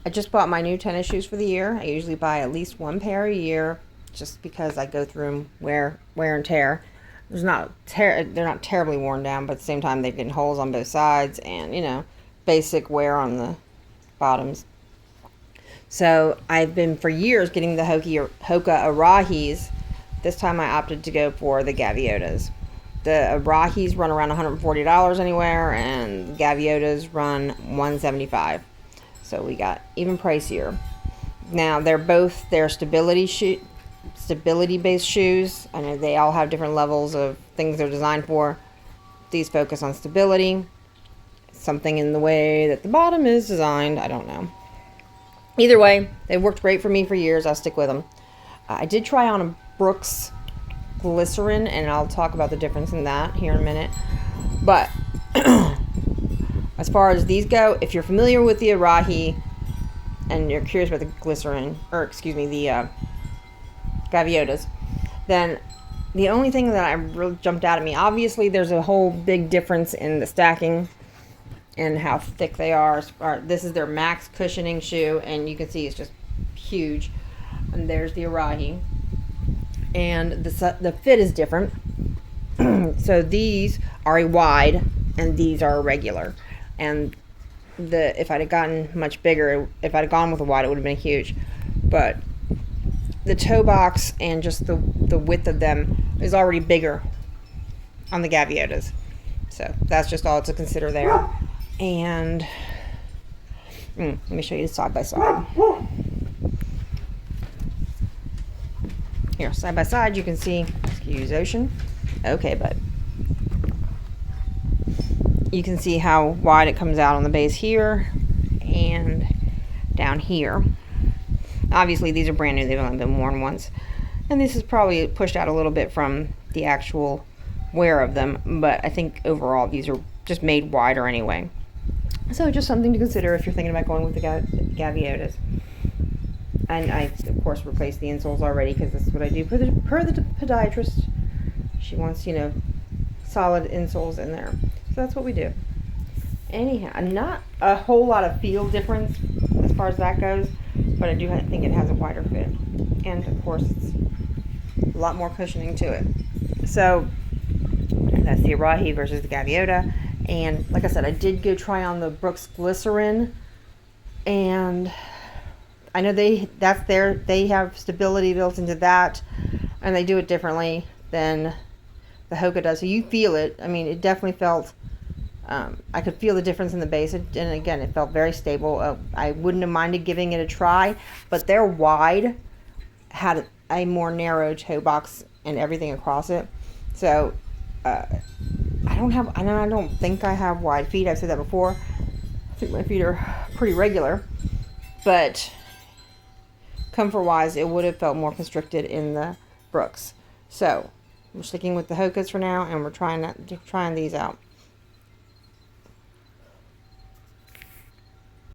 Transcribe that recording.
I just bought my new tennis shoes for the year. I usually buy at least one pair a year just because I go through them wear and tear. They're not terribly worn down, but at the same time they've got holes on both sides and, basic wear on the bottoms. So I've been for years getting the Hoka Arahis. This time I opted to go for the Gaviotas. The Arahis run around $140 anywhere, and Gaviotas run $175. So we got even pricier. Now they're stability based shoes. I know they all have different levels of things they're designed for. These focus on stability. Something in the way that the bottom is designed, I don't know. Either way, they've worked great for me for years. I'll stick with them. I did try on a Brooks Glycerin, and I'll talk about the difference in that here in a minute. But as far as these go, if you're familiar with the Arahi and you're curious about the the Gaviotas, then the only thing that really jumped out at me, obviously there's a whole big difference in the stacking and how thick they are. This is their max cushioning shoe, and you can see it's just huge. And there's the Arahi, and the fit is different. So these are a wide, and these are a regular. And if I'd have gotten much bigger, if I'd have gone with a wide, it would have been huge. But the toe box and just the width of them is already bigger on the Gaviotas. So that's just all to consider there. And let me show you side by side. Here, side by side, you can see, excuse Ocean. Okay, bud. You can see how wide it comes out on the base here and down here. Obviously, these are brand new. They've only been worn once. And this is probably pushed out a little bit from the actual wear of them. But I think overall, these are just made wider anyway. So just something to consider if you're thinking about going with the Gaviotas. And I, of course, replaced the insoles already because this is what I do per the podiatrist. She wants, solid insoles in there. So that's what we do. Anyhow, not a whole lot of feel difference as far as that goes, but I do think it has a wider fit. And, of course, it's a lot more cushioning to it. So that's the Arahi versus the Gaviota. And like I said, I did go try on the Brooks Glycerin, and I know they have stability built into that, and they do it differently than the Hoka does. So you feel it. I mean, it definitely felt, I could feel the difference in the base, and again, it felt very stable. I wouldn't have minded giving it a try, but their wide had a more narrow toe box and everything across it. So I don't think I have wide feet. I've said that before. I think my feet are pretty regular, but comfort wise, it would have felt more constricted in the Brooks. So we're sticking with the Hokas for now, and we're trying these out.